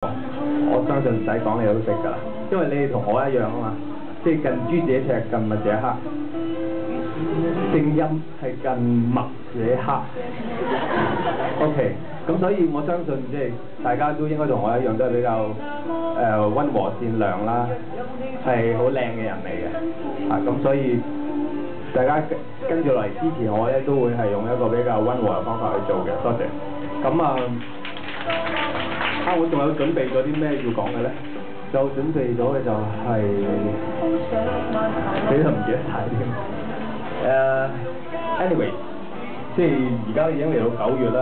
我相信唔使講你都識㗎啦，因為你哋同我一樣啊嘛，即係近朱者赤，近墨者黑，正音係近墨者黑。OK， 咁所以我相信即係大家都應該同我一樣，都係比較溫和善良啦，係好靚嘅人嚟嘅。咁所以大家跟住落嚟支持我咧，都會係用一個比較溫和嘅方法去做嘅。多謝。咁我仲有準備咗啲咩要講嘅咧？就準備咗嘅就係、你都唔記得晒添。anyway， 即係而家已經嚟到9月啦。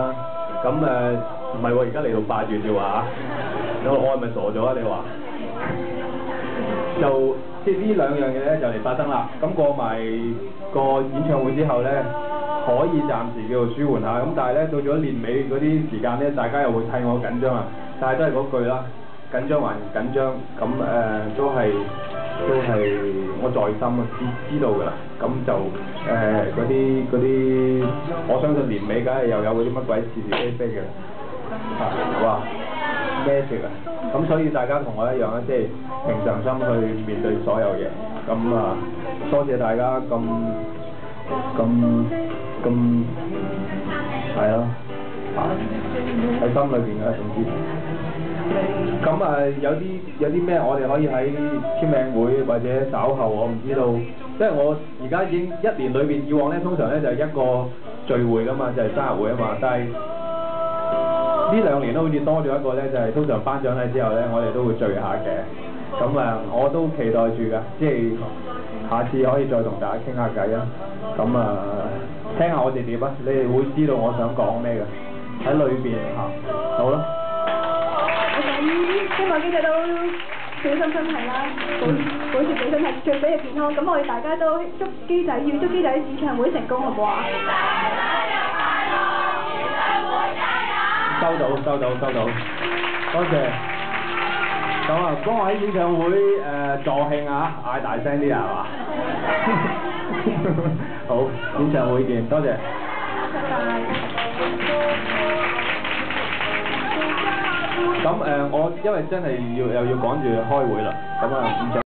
咁唔係喎，而家嚟到8月啫喎嚇。我係咪傻咗啊？你話？就即係呢兩樣嘢咧就嚟發生啦。咁過埋個演唱會之後咧，可以暫時叫做舒緩下。咁但係咧到咗年尾嗰啲時間咧，大家又會替我緊張啊。但係都係嗰句啦，緊張還緊張。咁都係我在心啊，知道㗎啦。咁就嗰啲，我相信年尾梗係又有嗰啲乜鬼是是非非嘅。哇！咩食啊？咁所以大家同我一樣啦，即係平常心去面對所有嘢。咁多謝大家咁係咯，喺心裏邊嘅總之。咁有啲咩我哋可以喺簽名會或者稍後我唔知道，即係我而家已經1年裏邊，以往咧通常咧就係一個聚會㗎嘛，就係生日會啊嘛，但係呢2年都好似多咗一個咧，就係通常頒獎禮之後咧，我哋都會聚下嘅。咁我都期待住㗎，即係下次可以再同大家傾下偈啊。咁聽下我哋點啊，你哋會知道我想講咩嘅喺裏邊嚇。好啦。希望經濟都小心身體啦，保住自己身體，最緊要健康。咁我哋大家都祝機仔演唱會成功，好唔好啊？收到，多謝。咁幫我喺演唱會助慶啊，嗌大聲啲啊，係嘛？好，演唱會見，多謝。拜拜。咁我因為真係又要趕住開會啦，咁唔想。